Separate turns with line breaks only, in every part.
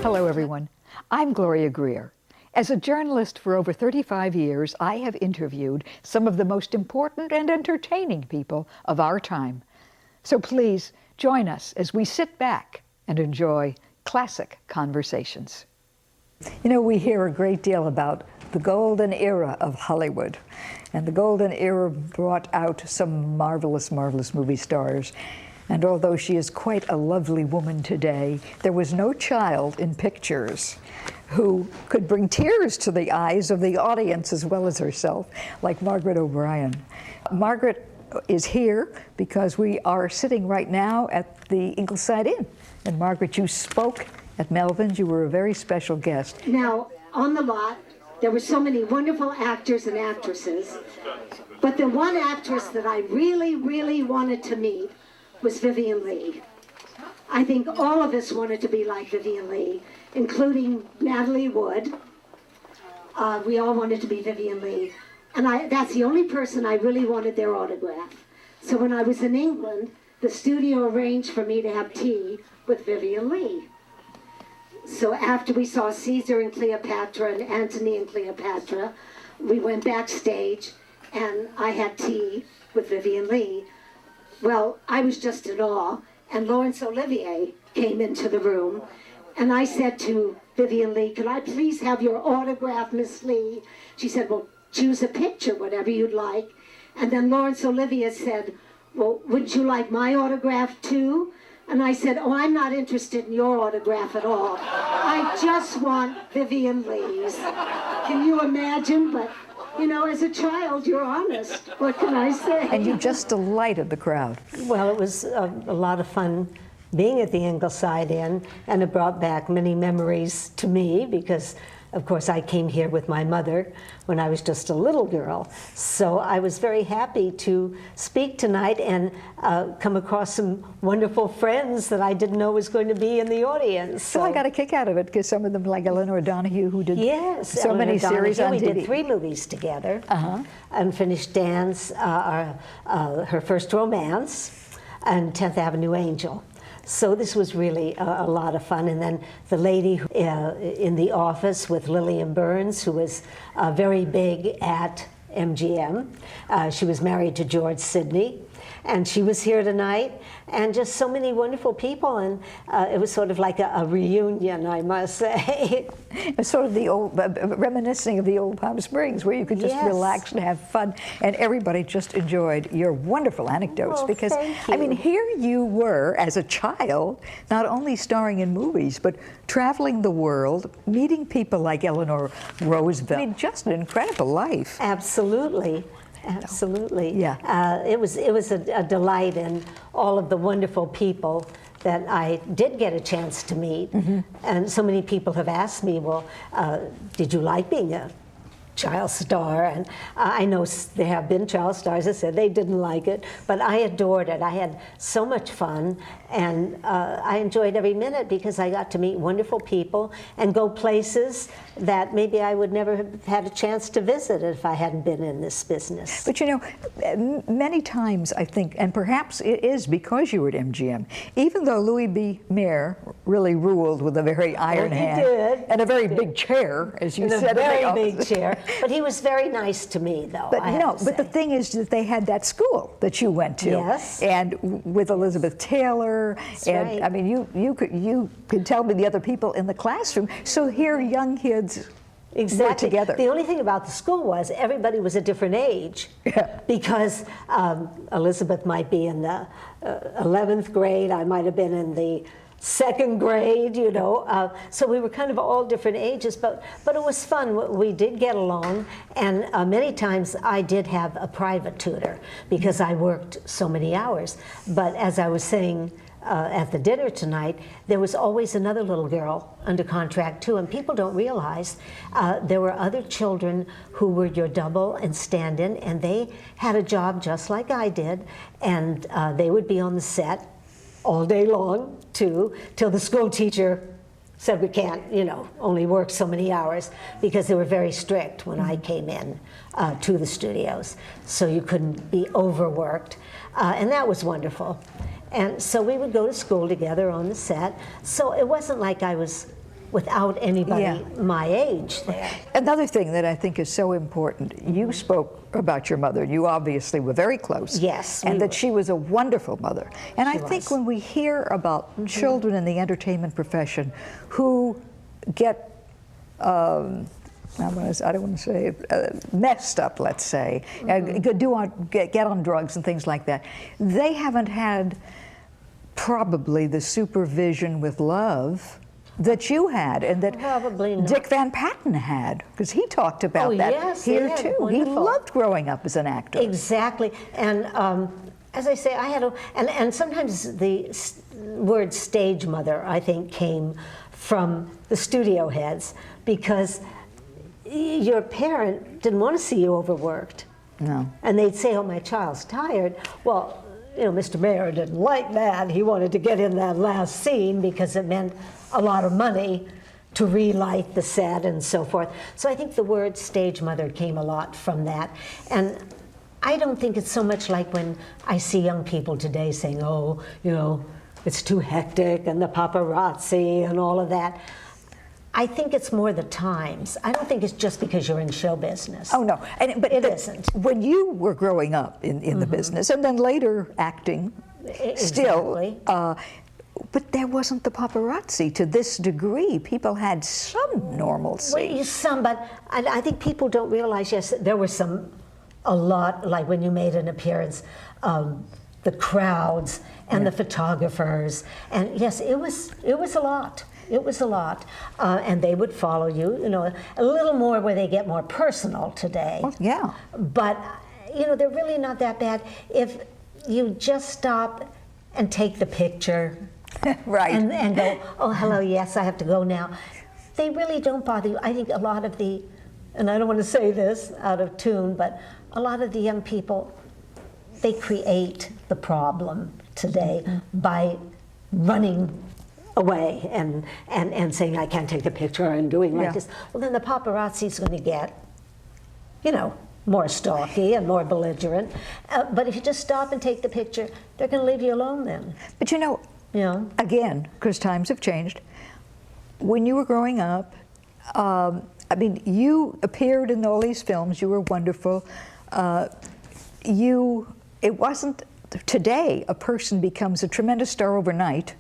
Hello, everyone. I'm Gloria Greer. As a journalist for over 35 years, I have interviewed some of the most important and entertaining people of our time. So please join us as we sit back and enjoy classic conversations. You know, we hear a great deal about the golden era of Hollywood. And the golden era brought out some marvelous, marvelous movie stars. And although she is quite a lovely woman today, there was no child in pictures who could bring tears to the eyes of the audience as well as herself, like Margaret O'Brien. Margaret is here because we are sitting right now at the Ingleside Inn. And Margaret, you spoke at Melvin's. You were a very special guest.
Now, on the lot, there were so many wonderful actors and actresses, but the one actress that I really, really wanted to meet was Viven Leigh. I think all of us wanted to be like Viven Leigh, including Natalie Wood. We all wanted to be Viven Leigh. And that's the only person I really wanted their autograph. So when I was in England, the studio arranged for me to have tea with Viven Leigh. So after we saw Caesar and Cleopatra and Antony and Cleopatra, we went backstage and I had tea with Viven Leigh. Well, I was just in awe, and Laurence Olivier came into the room, and I said to Viven Leigh, "Could I please have your autograph, Miss Leigh?" She said, "Well, choose a picture, whatever you'd like." And then Laurence Olivier said, "Well, wouldn't you like my autograph too?" And I said, "Oh, I'm not interested in your autograph at all. I just want Viven Leigh's." Can you imagine? But you know, as a child, you're honest. What can I say?
And you just delighted the crowd.
Well, it was a lot of fun being at the Ingleside Inn, and it brought back many memories to me because, of course, I came here with my mother when I was just a little girl. So I was very happy to speak tonight and come across some wonderful friends that I didn't know was going to be in the audience.
So I got a kick out of it because some of them, like Eleanor Donahue, who did so many series on TV.
We did 3 movies together. Unfinished Dance, her first romance, and 10th Avenue Angel. So this was really a lot of fun. And then the lady in the office with Lillian Burns, who was very big at MGM. She was married to George Sidney. And she was here tonight, and just so many wonderful people, and it was sort of like a reunion, I must say.
It's sort of the old, reminiscing of the old Palm Springs, where you could just relax and have fun, and everybody just enjoyed your wonderful anecdotes.
Well,
because,
thank you.
I mean, here you were, as a child, not only starring in movies, but traveling the world, meeting people like Eleanor Roosevelt. I mean, just an incredible life.
Absolutely. Absolutely.
Yeah.
It was a delight, and all of the wonderful people that I did get a chance to meet. And so many people have asked me, well, did you like being a child star? And I know there have been child stars that said they didn't like it, but I adored it. I had so much fun, and I enjoyed every minute because I got to meet wonderful people and go places that maybe I would never have had a chance to visit if I hadn't been in this business.
But you know, many times I think, and perhaps it is because you were at MGM, even though Louis B. Mayer really ruled with a very iron hand.
Did.
And a very big chair, as you said.
A very big chair. But he was very nice to me, though.
But but the thing is that they had that school that you went to.
Yes.
And with Elizabeth Taylor.
That's
and
right.
I mean, you could tell me the other people in the classroom. So here young kids were together.
The only thing about the school was everybody was a different age. Because Elizabeth might be in the 11th grade, I might have been in the 2nd grade, you know. So we were kind of all different ages, but it was fun. We did get along, and many times I did have a private tutor because I worked so many hours. But as I was saying at the dinner tonight, there was always another little girl under contract too, and people don't realize there were other children who were your double and stand-in, and they had a job just like I did, and they would be on the set all day long too, till the school teacher said we can't, you know, only work so many hours, because they were very strict when I came in to the studios, so you couldn't be overworked, and that was wonderful. And so we would go to school together on the set, so it wasn't like I was without anybody my age there.
Another thing that I think is so important, you spoke about your mother. You obviously were very close.
Yes.
And that she was a wonderful mother. And I think when we hear about children in the entertainment profession who get, I don't want to say messed up, let's say, get on drugs and things like that, they haven't had probably the supervision with love that you had, and that Dick Van Patten had, because he talked about that here too. Wonderful. He loved growing up as an actor.
Exactly, and as I say, I had and sometimes the word stage mother, I think, came from the studio heads, because your parent didn't want to see you overworked.
No.
And they'd say, oh, my child's tired. Well, you know, Mr. Mayer didn't like that. He wanted to get in that last scene because it meant a lot of money to relight the set and so forth. So I think the word stage mother came a lot from that. And I don't think it's so much like when I see young people today saying, oh, you know, it's too hectic, and the paparazzi and all of that. I think it's more the times. I don't think it's just because you're in show business.
Oh, no. But
it isn't.
When you were growing up in the business, and then later acting, still, but there wasn't the paparazzi to this degree. People had some normalcy.
Well, some, but I think people don't realize, yes, there were a lot, like when you made an appearance, the crowds and the photographers, and yes, it was a lot. It was a lot, and they would follow you, you know, a little more where they get more personal today.
Well, yeah.
But, you know, they're really not that bad. If you just stop and take the picture,
right,
and go, oh, hello, yes, I have to go now. They really don't bother you. I think a lot of the, and I don't want to say this out of tune, but a lot of the young people, they create the problem today by running away and saying, I can't take a picture, and doing like this. Well, then the paparazzi's going to get, you know, more stalky and more belligerent. But if you just stop and take the picture, they're going to leave you alone then.
But you know, again, because times have changed, when you were growing up, I mean, you appeared in all these films, you were wonderful. It wasn't, today, a person becomes a tremendous star overnight,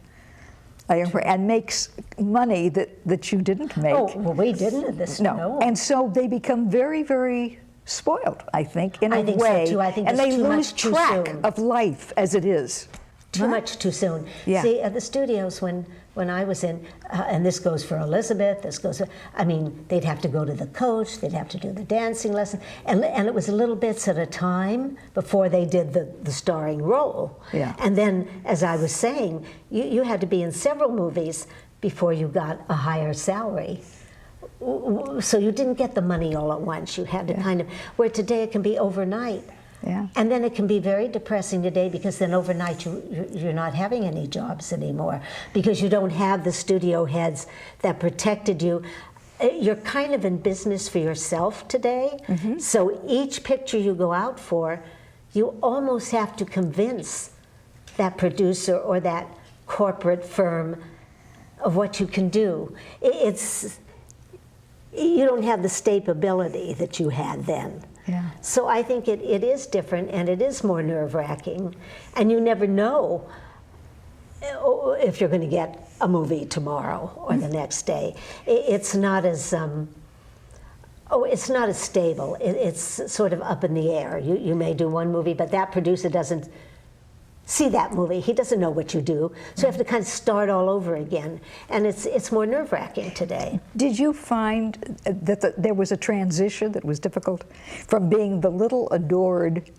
and makes money that you didn't make.
Oh, well, we didn't at this. No.
And so they become very, very spoiled, I think, in a way.
So too. I think
and they lose
too
track
soon.
of life as it is.
Too much too soon.
Yeah.
See, at the studios when I was in, and this goes for Elizabeth, this goes for, I mean, they'd have to go to the coach, they'd have to do the dancing lesson, and it was little bits at a time before they did the starring role.
Yeah.
And then, as I was saying, you had to be in several movies before you got a higher salary. So you didn't get the money all at once. You had to kind of, where today it can be overnight.
Yeah.
And then it can be very depressing today, because then overnight you're not having any jobs anymore, because you don't have the studio heads that protected you. You're kind of in business for yourself today. So each picture you go out for, you almost have to convince that producer or that corporate firm of what you can do. You don't have the stability that you had then.
Yeah.
So I think it is different, and it is more nerve-wracking, and you never know if you're going to get a movie tomorrow or the next day. It's not as it's not as stable. It's sort of up in the air. You may do one movie, but that producer doesn't see that movie. He doesn't know what you do, so you have to kind of start all over again, and it's more nerve-wracking today.
Did you find that there was a transition that was difficult from being the little adored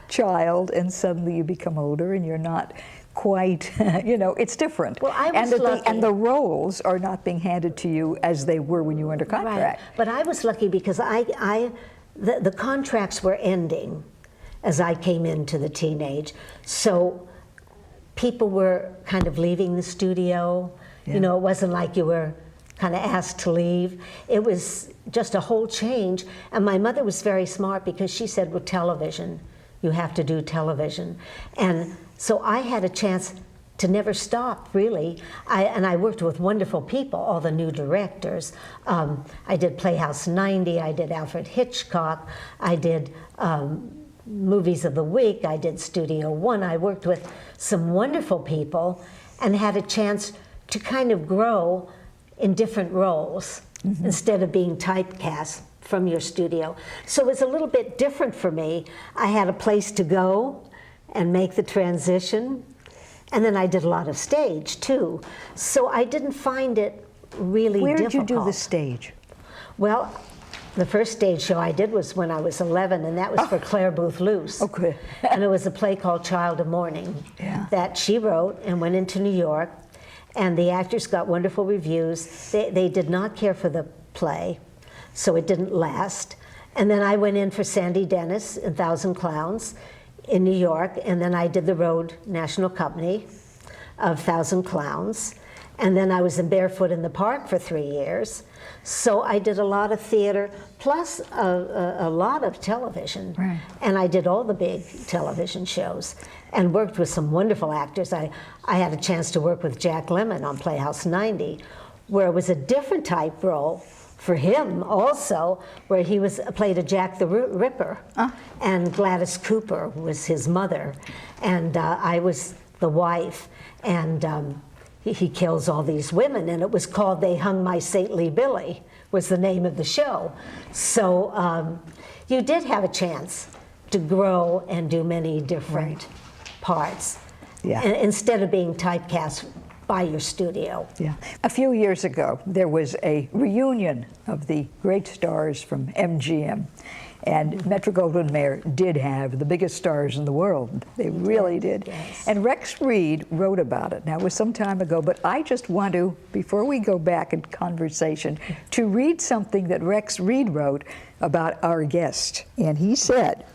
child, and suddenly you become older and you're not quite, you know, it's different.
Well, I was lucky.
And the roles are not being handed to you as they were when you were under contract.
Right. But I was lucky because the contracts were ending as I came into the teenage. So people were kind of leaving the studio. You know, it wasn't like you were kind of asked to leave. It was just a whole change. And my mother was very smart, because she said, well, television, you have to do television. And so I had a chance to never stop, really. And I worked with wonderful people, all the new directors. I did Playhouse 90, I did Alfred Hitchcock, I did Movies of the Week, I did Studio One. I worked with some wonderful people and had a chance to kind of grow in different roles instead of being typecast from your studio. So it was a little bit different for me. I had a place to go and make the transition. And then I did a lot of stage too. So I didn't find it really difficult.
Where did you do the stage?
Well, the first stage show I did was when I was 11, and that was for Claire Booth Luce.
Okay.
And it was a play called Child of Morning that she wrote and went into New York. And the actors got wonderful reviews. They did not care for the play, so it didn't last. And then I went in for Sandy Dennis in Thousand Clowns in New York, and then I did the Road National Company of Thousand Clowns. And then I was in Barefoot in the Park for 3 years. So I did a lot of theater, plus a lot of television.
Right.
And I did all the big television shows and worked with some wonderful actors. I had a chance to work with Jack Lemmon on Playhouse 90, where it was a different type role for him also, where he played a Jack the Ripper, and Gladys Cooper was his mother, and I was the wife, and he kills all these women, and it was called They Hung My Saintly Billy, was the name of the show. So you did have a chance to grow and do many different parts, instead of being typecast by your studio.
Yeah. A few years ago, there was a reunion of the great stars from MGM. And Metro-Goldwyn-Mayer did have the biggest stars in the world. They really did.
Yes.
And Rex Reed wrote about it. Now, it was some time ago, but I just want to, before we go back in conversation, to read something that Rex Reed wrote about our guest. And he said,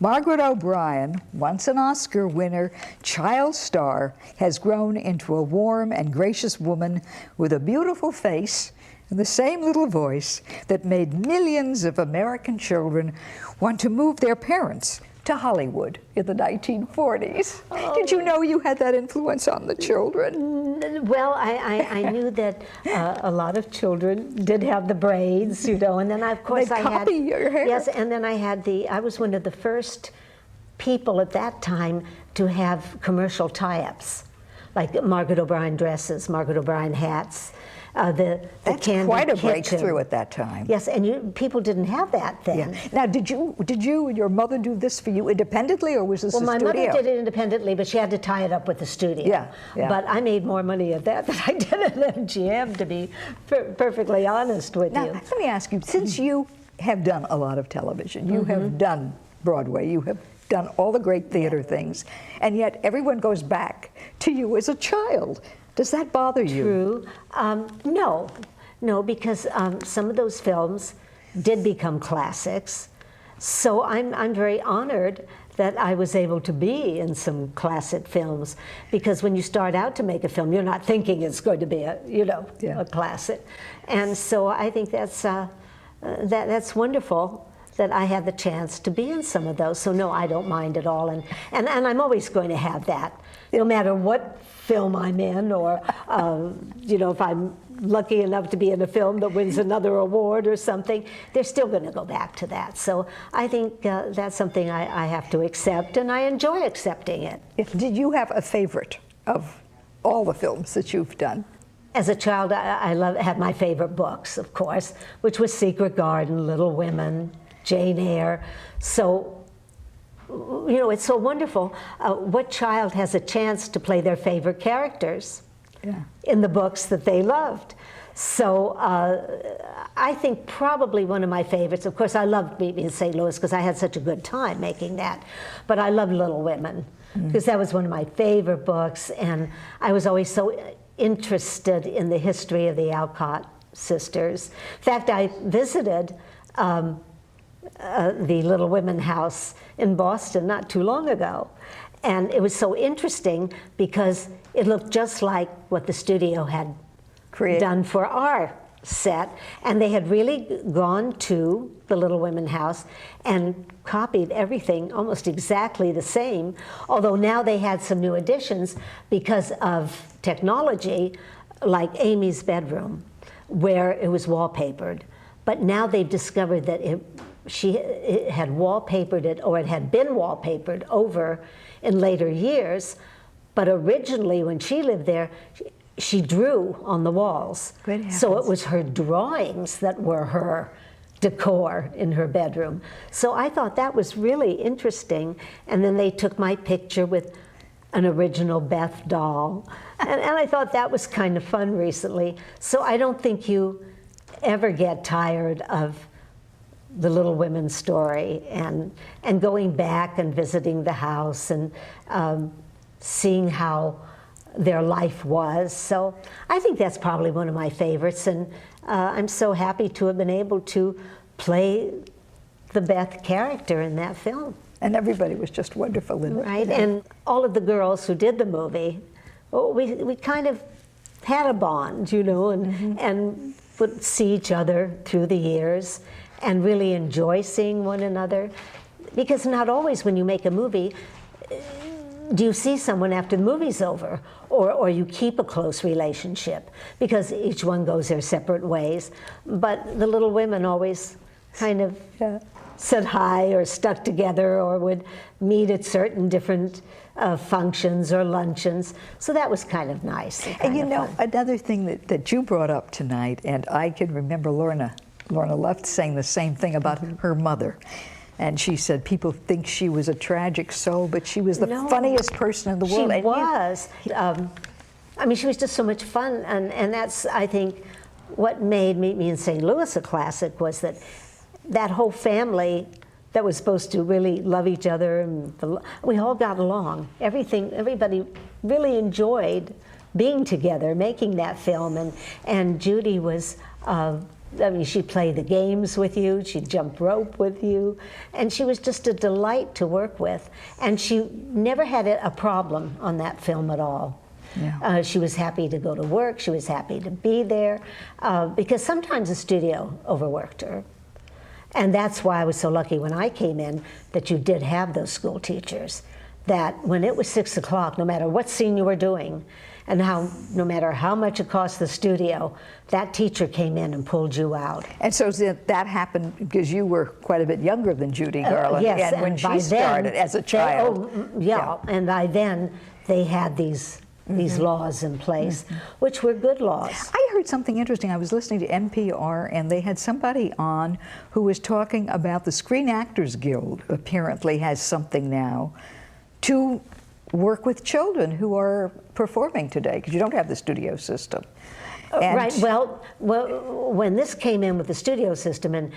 Margaret O'Brien, once an Oscar winner, child star, has grown into a warm and gracious woman with a beautiful face and the same little voice that made millions of American children want to move their parents to Hollywood in the 1940s. Oh. Did you know you had that influence on the children?
Well, I knew that a lot of children did have the braids, you know, and then of course
They'd copy your hair.
Yes, and then I was one of the first people at that time to have commercial tie-ups, like Margaret O'Brien dresses, Margaret O'Brien hats.
That's quite a breakthrough at that time.
Yes, and people didn't have that then.
Yeah. Now, did you and your mother do this for you independently, or was this a studio?
Well, my mother did it independently, but she had to tie it up with the studio.
Yeah.
But I made more money at that than I did at MGM, to be perfectly honest with
now,
you.
Let me ask you, since you have done a lot of television, you have done Broadway, you have done all the great theater things, and yet everyone goes back to you as a child. Does that bother you?
True. No, because some of those films did become classics. So I'm very honored that I was able to be in some classic films, because when you start out to make a film, you're not thinking it's going to be a classic. And so I think that's wonderful that I had the chance to be in some of those. So no, I don't mind at all. And I'm always going to have that, no matter what film I'm in, or if I'm lucky enough to be in a film that wins another award or something, they're still going to go back to that. So I think that's something I have to accept, and I enjoy accepting it.
Did you have a favorite of all the films that you've done?
As a child, I had my favorite books, of course, which was Secret Garden, Little Women, Jane Eyre. So, it's so wonderful. What child has a chance to play their favorite characters in the books that they loved? So I think probably one of my favorites, of course, I loved being in St. Louis because I had such a good time making that, but I loved Little Women because that was one of my favorite books, and I was always so interested in the history of the Alcott sisters. In fact, I visited the Little Women house in Boston not too long ago. And it was so interesting because it looked just like what the studio had done for our set, and they had really gone to the Little Women house and copied everything almost exactly the same, although now they had some new additions because of technology, like Amy's bedroom, where it was wallpapered. But now they've discovered that it had wallpapered it, or it had been wallpapered over in later years, but originally when she lived there, she drew on the walls. So it was her drawings that were her decor in her bedroom. So I thought that was really interesting. And then they took my picture with an original Beth doll. And I thought that was kind of fun recently. So I don't think you ever get tired of the Little Women story, and going back and visiting the house and seeing how their life was. So I think that's probably one of my favorites, and I'm so happy to have been able to play the Beth character in that film.
And everybody was just wonderful in it.
Right, and all of the girls who did the movie, we kind of had a bond, you know, and would see each other through the years and really enjoy seeing one another. Because not always when you make a movie do you see someone after the movie's over, or you keep a close relationship, because each one goes their separate ways. But the Little Women always kind of said hi or stuck together or would meet at certain different functions or luncheons. So that was kind of nice.
And you know, another thing that you brought up tonight, and I can remember Lorna Luft saying the same thing about her mother. And she said people think she was a tragic soul, but she was the funniest person in the world.
She was. I mean, she was just so much fun. And that's, I think, what made me in St. Louis a classic, was that whole family that was supposed to really love each other, and we all got along. Everybody really enjoyed being together, making that film. And Judy was, I mean, she played the games with you, she'd jump rope with you, and she was just a delight to work with. And she never had a problem on that film at all. Yeah. She was happy to go to work, she was happy to be there, because sometimes the studio overworked her. And that's why I was so lucky when I came in that you did have those school teachers, that when it was 6 o'clock, no matter what scene you were doing, and no matter how much it cost the studio, that teacher came in and pulled you out.
And so that happened because you were quite a bit younger than Judy Garland,
yes,
and when she started as a child.
And by then they had these laws in place, which were good laws.
I heard something interesting. I was listening to NPR, and they had somebody on who was talking about the Screen Actors Guild apparently has something now to work with children who are performing today, because you don't have the studio system.
Right. Well, when this came in with the studio system, and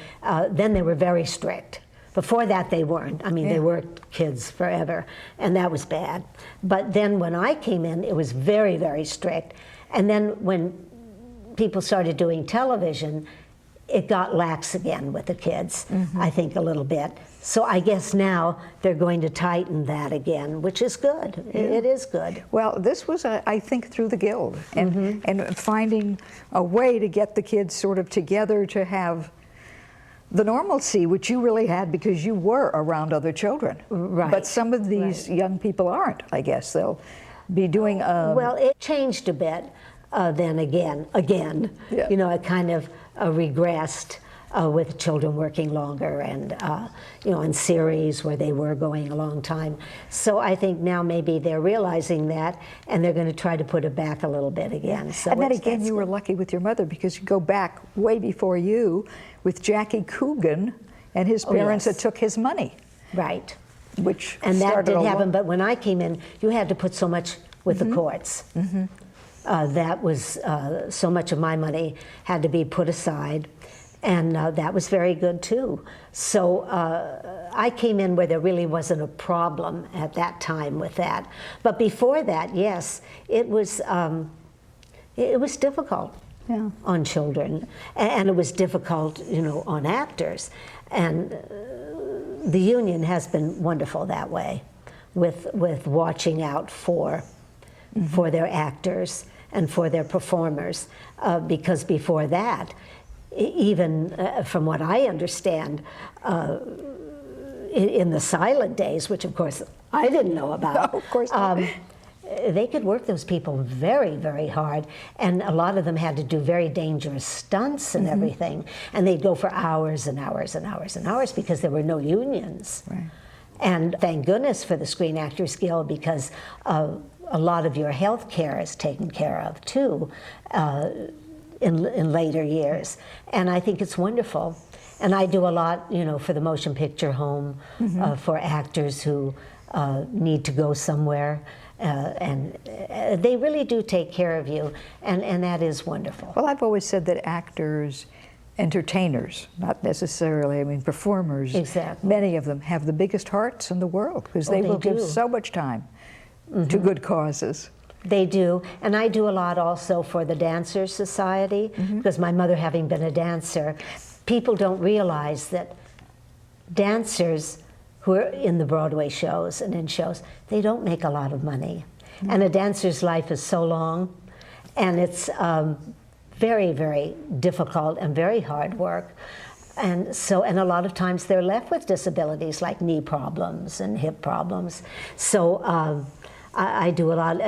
then they were very strict. Before that, they weren't. I mean, they worked kids forever, and that was bad. But then when I came in, it was very, very strict. And then when people started doing television, it got lax again with the kids, I think, a little bit. So I guess now they're going to tighten that again, which is good. Yeah. It is good.
Well, this was, I think, through the Guild, and finding a way to get the kids sort of together to have the normalcy, which you really had because you were around other children.
Right.
But some of these young people aren't, I guess. They'll be doing...
well, it changed a bit then again. Yeah. You know, it kind of regressed with children working longer, and you know, in series where they were going a long time. So I think now maybe they're realizing that, and they're going to try to put it back a little bit again. So
and then again, you were lucky with your mother, because you go back way before you with Jackie Coogan and his parents that took his money.
Right.
Which
and that did happen, but when I came in, you had to put so much with the courts. That was, so much of my money had to be put aside, and that was very good too. So I came in where there really wasn't a problem at that time with that. But before that, yes, it was difficult on children, and it was difficult, you know, on actors. And the union has been wonderful that way, with watching out for their actors and for their performers, because before that, even from what I understand, in the silent days, which of course I didn't know about,
No, of course not.
They could work those people very, very hard, and a lot of them had to do very dangerous stunts and everything, and they'd go for hours and hours and hours and hours because there were no unions.
Right.
And thank goodness for the Screen Actors Guild, because a lot of your health care is taken care of too in later years, and I think it's wonderful. And I do a lot, you know, for the Motion Picture Home, for actors who need to go somewhere. And they really do take care of you, and that is wonderful.
Well, I've always said that actors, entertainers, not necessarily, I mean, performers,
Exactly.
many of them have the biggest hearts in the world because they
they
will give
do.
so much time to good causes.
They do, and I do a lot also for the Dancers Society, because my mother having been a dancer, people don't realize that dancers who are in the Broadway shows and in shows, they don't make a lot of money. And a dancer's life is so long, and it's very, very difficult and very hard work. And a lot of times they're left with disabilities like knee problems and hip problems. So I do a lot,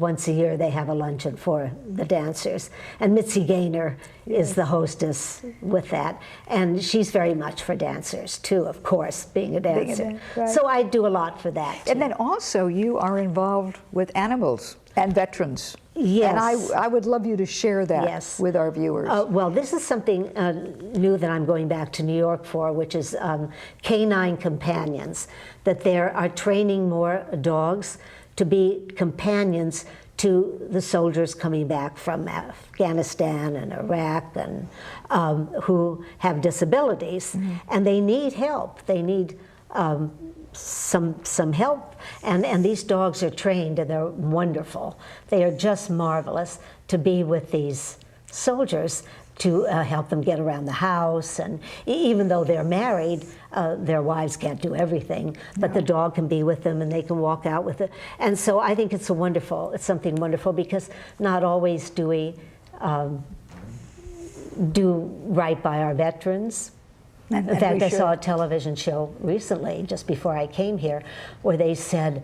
once a year they have a luncheon for the dancers. And Mitzi Gaynor is the hostess with that. And she's very much for dancers too, of course, being a dancer.
Right.
So I do a lot for that too.
And then also you are involved with animals and veterans.
Yes.
And I would love you to share that
Yes.
with our viewers.
Well, this is something new that I'm going back to New York for, which is canine companions, that they are training more dogs to be companions to the soldiers coming back from Afghanistan and Iraq and who have disabilities, and they need help. They need some help, and these dogs are trained and they're wonderful. They are just marvelous to be with these soldiers to help them get around the house, and even though they're married, their wives can't do everything, but the dog can be with them and they can walk out with it. And so I think it's something wonderful, because not always do we do right by our veterans. In fact, I saw a television show recently, just before I came here, where they said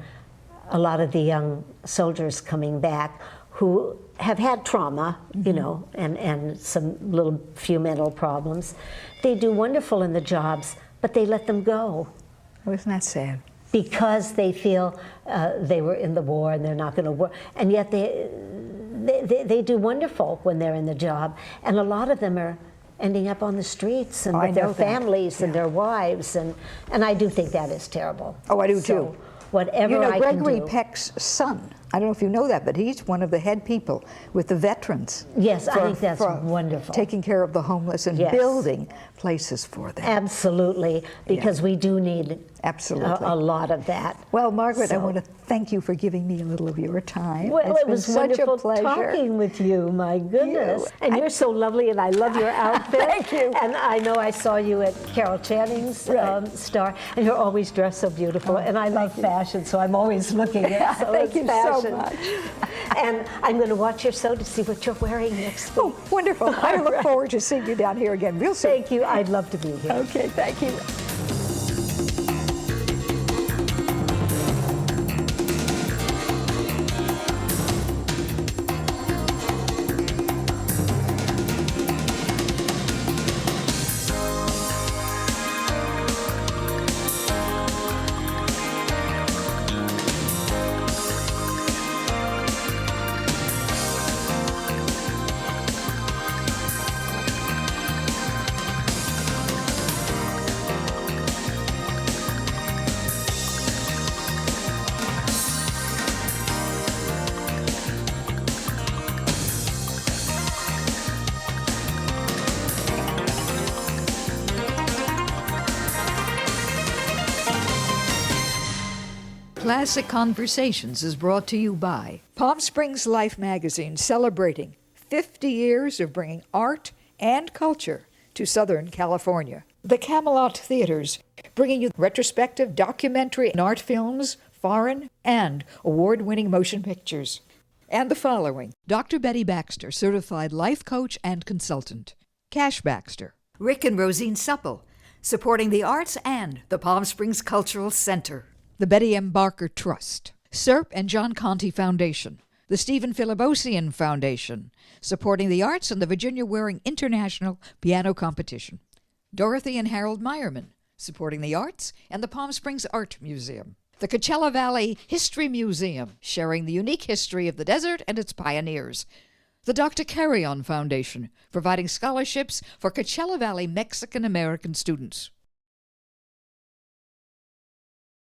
a lot of the young soldiers coming back who have had trauma, you know, and some little few mental problems, they do wonderful in the jobs, but they let them go.
Oh, isn't that sad?
Because they feel they were in the war and they're not going to work, and yet they do wonderful when they're in the job, and a lot of them are ending up on the streets and with their families and their wives, and I do think that is terrible.
Oh, I do too.
Whatever I can do.
Gregory Peck's son, I don't know if you know that, but he's one of the head people with the veterans.
Yes, I think that's wonderful.
Taking care of the homeless and building places for them.
Absolutely, because we do need
Absolutely.
a lot of that.
Well, Margaret, I
So-
want to thank you for giving me a little of your time.
Well,
It's
it
been
was
such
wonderful
a pleasure.
talking with you, my goodness.
You.
And you're so lovely, and I love your outfit.
Thank you.
And I know I saw you at Carol Channing's Star, and you're always dressed so beautiful. And I love fashion, so I'm always looking at
Thank you so
fashion.
much.
And I'm going to watch your show to see what you're wearing next week.
Oh, wonderful. I look forward to seeing you down here again real soon.
Thank you. I'd love to be here.
Okay, thank you. Classic Conversations is brought to you by Palm Springs Life magazine, celebrating 50 years of bringing art and culture to Southern California. The Camelot Theaters, bringing you retrospective documentary and art films, foreign and award-winning motion pictures. And the following: Dr. Betty Baxter, certified life coach and consultant. Cash Baxter.
Rick and Rosine Supple, supporting the arts and the Palm Springs Cultural Center.
The Betty M. Barker Trust. SERP and John Conte Foundation. The Stephen Philibosian Foundation, supporting the arts and the Virginia Waring International Piano Competition. Dorothy and Harold Meyerman, supporting the arts and the Palm Springs Art Museum. The Coachella Valley History Museum, sharing the unique history of the desert and its pioneers. The Dr. Carrion Foundation, providing scholarships for Coachella Valley Mexican-American students.